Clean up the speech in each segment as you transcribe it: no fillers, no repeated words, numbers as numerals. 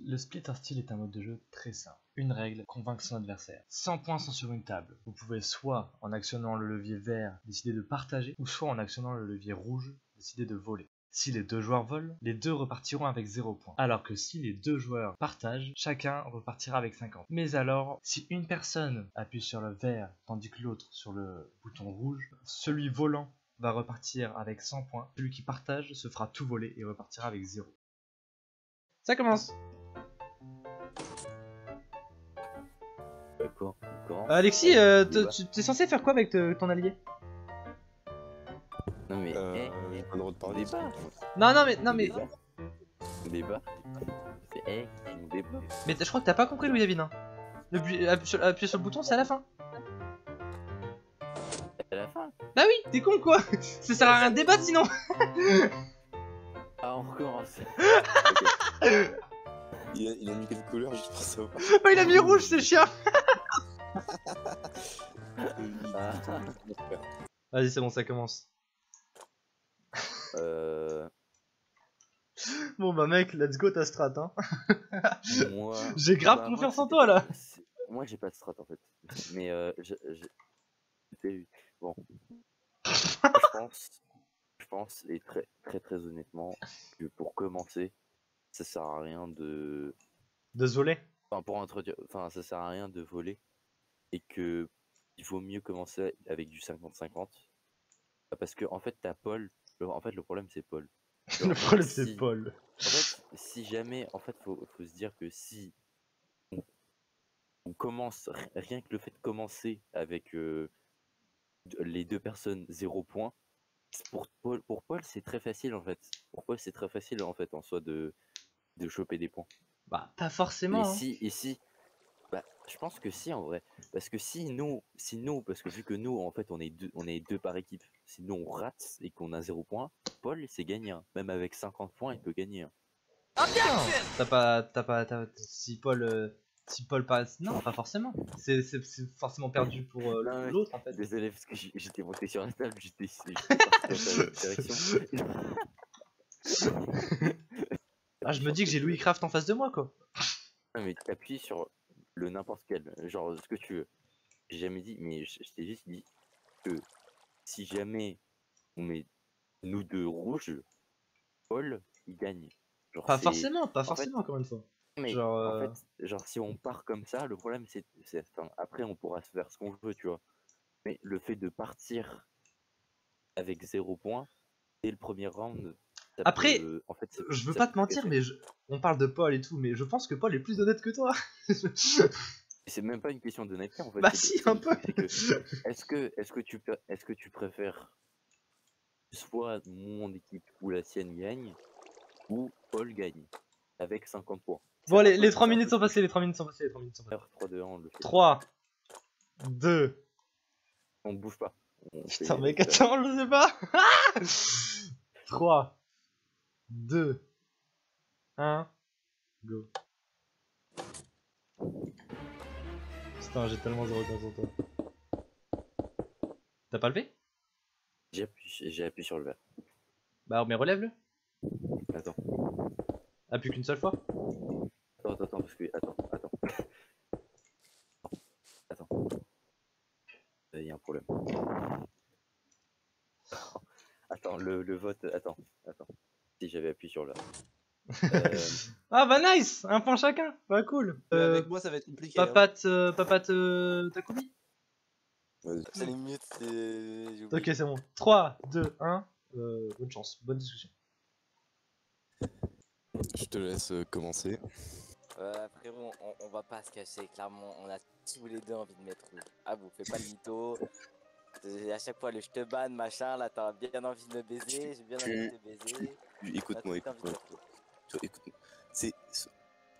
Le split hostile est un mode de jeu très simple. Une règle, convaincre son adversaire. 100 points sont sur une table. Vous pouvez soit, en actionnant le levier vert, décider de partager, ou soit en actionnant le levier rouge, décider de voler. Si les deux joueurs volent, les deux repartiront avec 0 points. Alors que si les deux joueurs partagent, chacun repartira avec 50. Mais alors, si une personne appuie sur le vert tandis que l'autre sur le bouton rouge, celui volant va repartir avec 100 points. Celui qui partage se fera tout voler et repartira avec 0. Ça commence. D'accord. Alexis, t'es censé faire quoi avec ton allié? Non mais, j'ai pas le droit de parler. Non mais. On débat. C'est on débat. Mais je crois que t'as pas compris, Louis David. Hein. Appuyer sur le bouton, c'est à la fin. À la fin. Bah oui, t'es con quoi. Ça sert à rien de débattre sinon. Ah, on recommence. Il a mis quelle couleur juste pour savoir. Oh, il a mis rouge, c'est chien. Vas-y, c'est bon, ça commence. Bon bah mec, let's go ta strat hein. Moi, j'ai grave confiance en toi là. Moi j'ai pas de strat en fait. Mais bon. je pense et très honnêtement que pour commencer, ça sert à rien de se voler. Enfin pour introduire, ça sert à rien de voler et que il vaut mieux commencer avec du 50-50 parce que en fait t'as Paul. En fait le problème c'est Paul. Le problème c'est Paul. En fait, si jamais, en fait, faut se dire que si on commence, rien que le fait de commencer avec les deux personnes 0 points, pour Paul c'est très facile en fait. Pour Paul c'est très facile en fait en soi de choper des points. Bah pas forcément. Et si, bah je pense que si en vrai, parce que si nous, parce que vu que nous en fait on est deux par équipe, si nous on rate et qu'on a 0 points, Paul c'est gagné. Même avec 50 points il peut gagner. Si Paul passe, non pas forcément. C'est forcément perdu pour l'autre en fait. Désolé parce que j'étais monté sur la table, j'étais parti dans ta direction. Ah je me dis que j'ai Louis Craft en face de moi quoi. Non mais t'appuies sur le n'importe quel, genre ce que tu veux. J'ai jamais dit, mais je t'ai juste dit que si jamais on met nous deux rouges, Paul il gagne. Genre, pas forcément encore une fois. Mais genre, en fait, genre si on part comme ça, le problème c'est après on pourra se faire ce qu'on veut, tu vois. Mais le fait de partir avec 0 points dès le premier round. Après, en fait, je veux pas te mentir, mais on parle de Paul et tout, mais je pense que Paul est plus honnête que toi. C'est même pas une question d'honnêteté en fait. Bah si, un peu. Est-ce que tu préfères soit mon équipe ou la sienne gagne, ou Paul gagne avec 50 points. Bon allez, les 3 minutes sont passées, 3, 3, 2, 1, on le fait. 3, 2... On bouge pas. Putain mec, attends, je sais pas. 3, 2, 1, go. Putain, j'ai tellement zéro confiance en toi. T'as pas levé? J'ai appuyé sur le vert. Bah mais relève-le. Attends. Appuie qu'une seule fois. Attends, parce que... Attends. Il y a un problème. Attends, le vote... Attends. Si j'avais appuyé sur le vert. Ah bah nice, un point chacun, bah cool. Avec moi ça va être compliqué. Papate Takumi. C'est limite, c'est... Ok c'est bon. 3, 2, 1, bonne chance, bonne discussion. Je te laisse commencer. Frérot, on va pas se cacher, clairement, on a tous les deux envie de mettre rouge. Ah vous faites pas le mytho. À chaque fois le je te banne machin, là t'as bien envie de me baiser, j'ai bien envie de te baiser. Écoute-moi.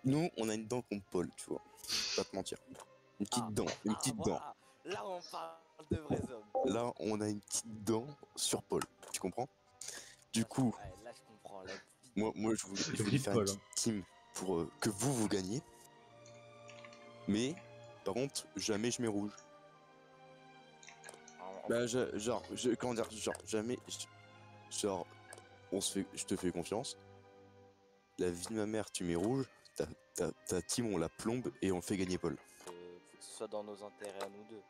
Nous on a une dent contre Paul, tu vois. Pas te mentir. Une petite dent, voilà. Là on parle de vrais hommes. Là on a une petite dent sur Paul, tu comprends? Du coup, ouais, là je comprends. Là. moi je voulais faire une petite team pour que vous gagnez. Mais par contre jamais je mets rouge. Bah comment dire, jamais, je te fais confiance. La vie de ma mère tu mets rouge, ta team, on la plombe et on fait gagner Paul. Faut que ce soit dans nos intérêts à nous deux.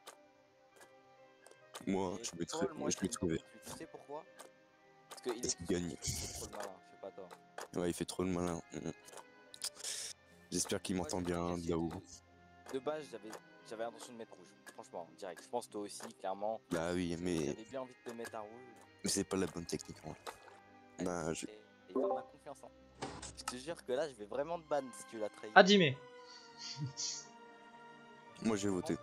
Moi, Et je mettrais Paul, moi, je vert. le mets. Tu sais pourquoi? Parce qu'il Parce est qu'il gagne. trop le malin, fais pas tort. Ouais, il fait trop le malin. J'espère qu'il Moi, m'entend je bien vais de essayer là-haut. De base, j'avais l'intention de mettre rouge. Franchement, direct. Je pense toi aussi, clairement. Bah oui, mais J'avais bien envie de te mettre à rouge. c'est pas la bonne technique. Moi. Bah, je... Et il donne ma confiance. Hein. Je te jure que là, je vais vraiment te ban si tu l'as trahi. Hajime. Moi, j'ai voté.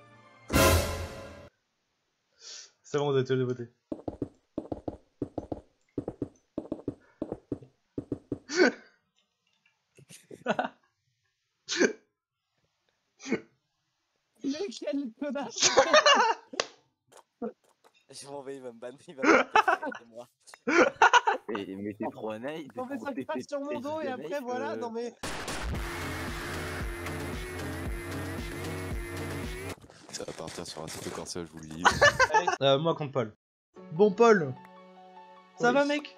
C'est bon, vous avez tous les voté. Quel connard. Je m'en vais, il va me banner, il va me banner moi. Mais t'es trop honnête. Non mais ça me passe sur mon dos et après voilà, non mais... Ça va partir sur un site corset, je vous le dis. Moi contre Paul. Bon Paul, ça va mec?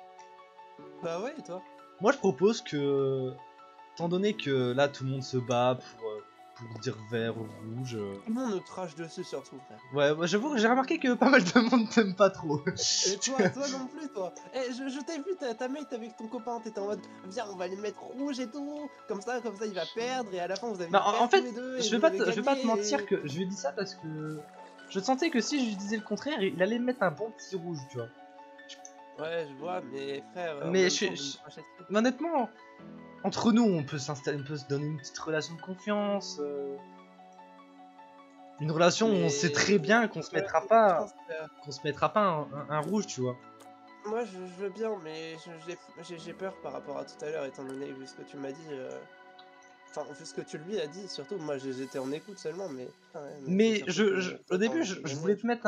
Bah ouais, et toi? Moi je propose que, étant donné que là tout le monde se bat pour dire vert ou rouge... Tout le monde nous crache dessus surtout, frère. Ouais, moi j'avoue que j'ai remarqué que pas mal de monde t'aime pas trop. Et toi non plus, toi. Eh, je t'ai vu, ta mate avec ton copain, t'étais en mode, viens, on va les mettre rouge et tout. Comme ça, il va perdre et à la fin vous avez Bah, en fait, tous les deux. je vais pas te mentir que je lui ai dit ça parce que je sentais que si je lui disais le contraire, il allait me mettre un bon petit rouge, tu vois. Ouais, je vois, mais frère... en Mais même je temps, suis- vous me crachez dessus. Mais honnêtement, entre nous, on peut s'installer, on peut se donner une petite relation de confiance. Une relation où on Mais- sait très bien qu'on se mettra Je pas, pense que- un rouge, tu vois. Moi je veux bien, mais j'ai peur par rapport à tout à l'heure, étant donné vu ce que tu m'as dit. Enfin, vu ce que tu lui as dit, surtout, moi j'étais en écoute seulement, mais. Ouais, Mais c'est surtout que au toi, début, t'as je envie de voulais te gagner, mettre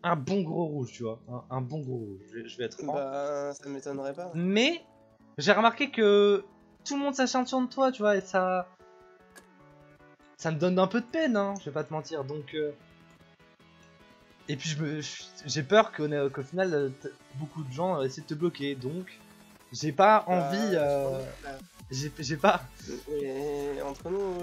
un bon gros rouge, tu vois. Un bon gros rouge. Je vais être franc. Bah, ça m'étonnerait pas. Mais j'ai remarqué que tout le monde s'acharne sur toi, tu vois, et ça me donne un peu de peine, hein, je vais pas te mentir. Donc et puis j'ai peur qu'au final beaucoup de gens essaient de te bloquer, donc j'ai pas envie. J'ai pas. Et entre nous,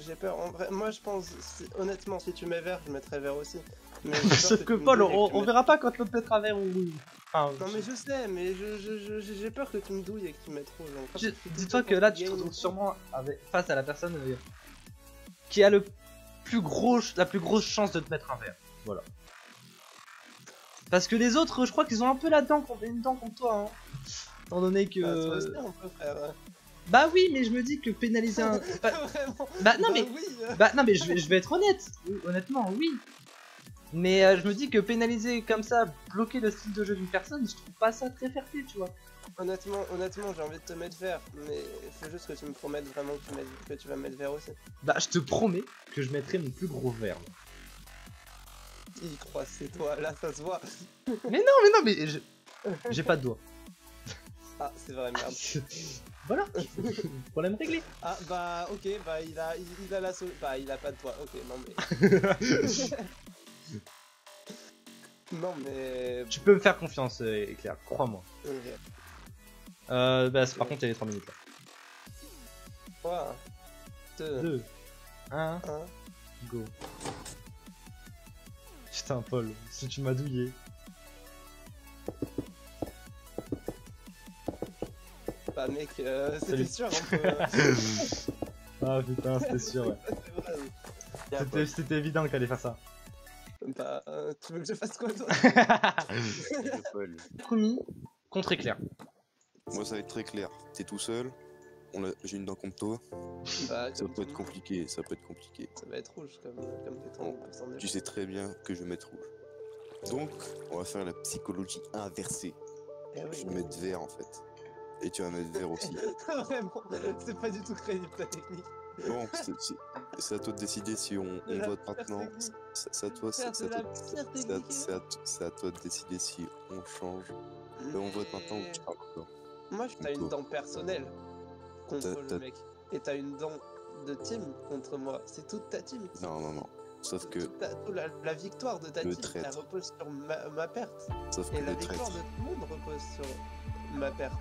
j'ai peur. En vrai, moi je pense, honnêtement, si tu mets vert, je mettrais vert aussi. Mais j'ai peur Sauf que tu me Paul, douilles et que tu on mettes- verra pas quand l'autre mettra vert ou rouge. Enfin, Non mais je sais, mais j'ai peur que tu me douilles et que tu mettes rouge. Donc, parce que dis-toi quand que là tu tu te gagnes- retrouves sûrement face à la personne qui a la plus grosse chance de te mettre un vert. Voilà. Parce que les autres, je crois qu'ils ont un peu une dent contre toi, hein. Étant donné que... Bah, toi aussi, on peut faire. Bah oui, mais je me dis que pénaliser un... Vraiment. Bah non mais... oui. Bah non mais je vais être honnête. Honnêtement, oui. Mais je me dis que pénaliser comme ça, bloquer le style de jeu d'une personne, je trouve pas ça très fair-play, tu vois. Honnêtement, j'ai envie de te mettre vert, mais il faut juste que tu me promettes vraiment que tu vas mettre vert aussi. Bah je te promets que je mettrai mon plus gros vert. Il croit, c'est toi, là ça se voit. Mais non, mais j'ai pas de doigt. Ah, c'est vrai, merde. Voilà. Problème réglé. Ah, bah, ok, bah, il a la bah, il a pas de doigt, ok, non mais. Non mais. Tu peux me faire confiance, Éclair, crois-moi. Ok. Bah par contre il y a les 3 minutes là. 3, 2, 2, 1, 1. go. Putain Paul, si tu m'as douillé. Bah mec, Salut. c'était sûr un peu. Ah putain, c'était sûr, ouais. C'est vrai. C'était évident qu'elle allait faire ça. Bah, tu veux que je fasse quoi toi? Promis, contre Éclair. Moi, ça va être très clair. T'es tout seul. J'ai une dent contre toi. Bah, Ça comme peut tout être le monde. compliqué. Ça peut être compliqué. Ça va être rouge comme t'es Bon, ton Tu sais très bien que je vais mettre rouge. Donc, on va faire la psychologie inversée. Eh Je oui. vais mettre vert en fait. Et tu vas mettre vert aussi. Vraiment, c'est pas du tout crédible ta technique. Bon, c'est à toi de décider si on La vote pire maintenant. technique. C'est à toi, Frère, c'est la pire technique. c'est à toi de décider si on change. On vote maintenant ou tu parles encore. Moi, t'as une Plutôt. dent personnelle contre T'as- le mec. Et t'as une dent de team contre moi. C'est toute ta team. Non. Sauf que, Toute la victoire de ta Le team, elle traître. repose sur ma perte. sauf Et que la le victoire traître. de tout le monde repose sur ma perte.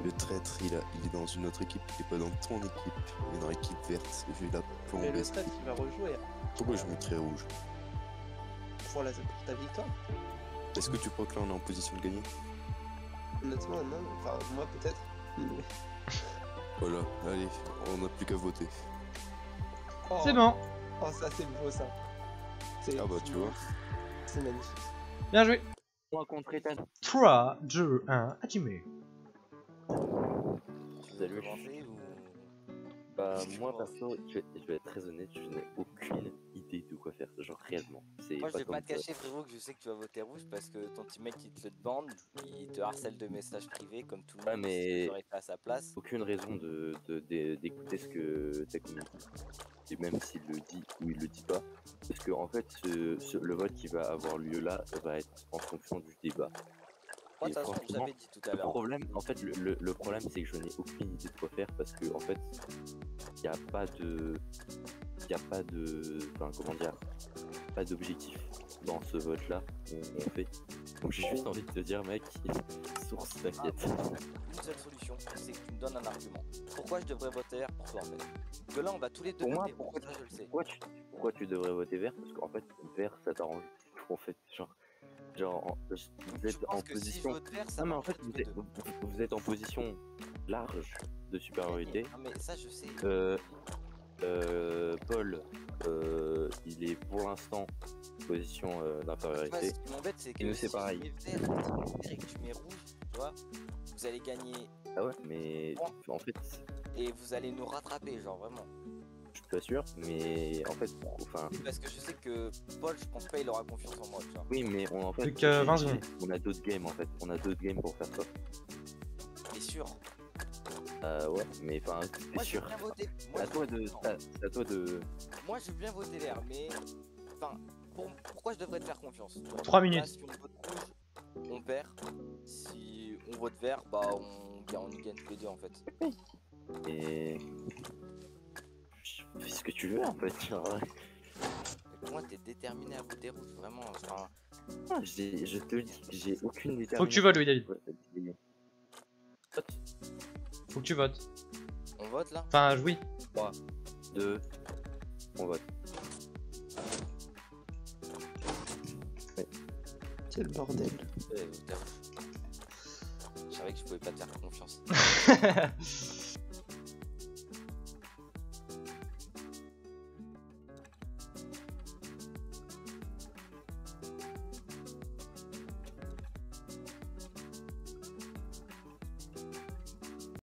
Le traître, il est dans une autre équipe, il est pas dans ton équipe, il est dans l'équipe verte. Je vais la Mais plomber. le traître, il va rejouer Pourquoi je mettrais rouge? pour ta victoire. Est-ce que tu crois que là on est en position de gagner? Honnêtement, non. Enfin, moi peut-être. Mais- Voilà, allez, on n'a plus qu'à voter. Oh, C'est bon. Oh, ça c'est beau ça. Ah bah tu vois. C'est magnifique. Bien joué. Moi contre Ethan. 3, 2, 1, Hajime. Salut. Commencer ou... Bah Je moi pense. perso, je vais être très honnête, je n'ai aucune idée de quoi faire, genre réellement. C'est Moi je vais comme pas te ça. cacher frérot que je sais que tu vas voter rouge parce que ton teammate il te le demande, il te harcèle de messages privés comme tout le Ouais, monde mais- aurait fait à sa place. Aucune raison d'écouter ce que ta communauté dit. Et même s'il le dit ou il le dit pas. Parce que en fait le vote qui va avoir lieu là va être en fonction du débat. Moi Et de toute façon franchement, j'avais dit tout à Le l'heure. problème, en fait, le problème c'est que je n'ai aucune idée de quoi faire parce que en fait, il n'y a pas de, enfin comment dire, pas d'objectif dans ce vote-là on fait. Donc j'ai juste envie de te dire, mec, source, t'inquiète. Une seule solution, c'est que tu me donnes un argument. Pourquoi je devrais voter vert pour toi en fait? Parce que là on va tous les deux Pour moi, voter rouge, ça je le sais. Pourquoi tu devrais voter vert? Parce qu'en fait, vert ça t'arrange. En fait, vous êtes Je en pense que si je position. vote vert, ça Non mais en marche fait, tous les deux. vous êtes en position large de supériorité. Ah mais ça je sais. Paul, il est pour l'instant en position Tu vois, d'infériorité. ce qui m'embête c'est que nous, si c'est tu pareil. mets vert, si tu mets vert et que tu mets rouge, tu vois, vous allez gagner Ah ouais, mais en fait, et vous allez nous rattraper, genre vraiment. je suis pas sûr, mais en fait, enfin, Parce que je sais que Paul, je pense pas il aura confiance en moi, tu vois. oui, mais en fait, Plus que 20 secondes. on a d'autres games en fait, on a d'autres games pour faire ça. T'es sûr? Ouais, mais enfin, Moi c'est je veux sûr. bien voter. C'est Moi, à toi de, non. c'est à toi de. Moi je veux bien voter vert, mais enfin, pourquoi je devrais te faire confiance? 3 Là, minutes. si on vote rouge, on perd. Si on vote vert, bah on gagne tous les deux en fait. Et fais ce que tu veux en fait. Genre, Mais pour moi, t'es déterminé à voter rouge, vraiment. Enfin, je te dis que j'ai aucune détermination. Faut que tu votes, Louis David. Faut que tu votes. on vote là? Enfin, oui. 3, 2, on vote. Quel bordel. Voter rouge. Je savais que je pouvais pas te faire confiance.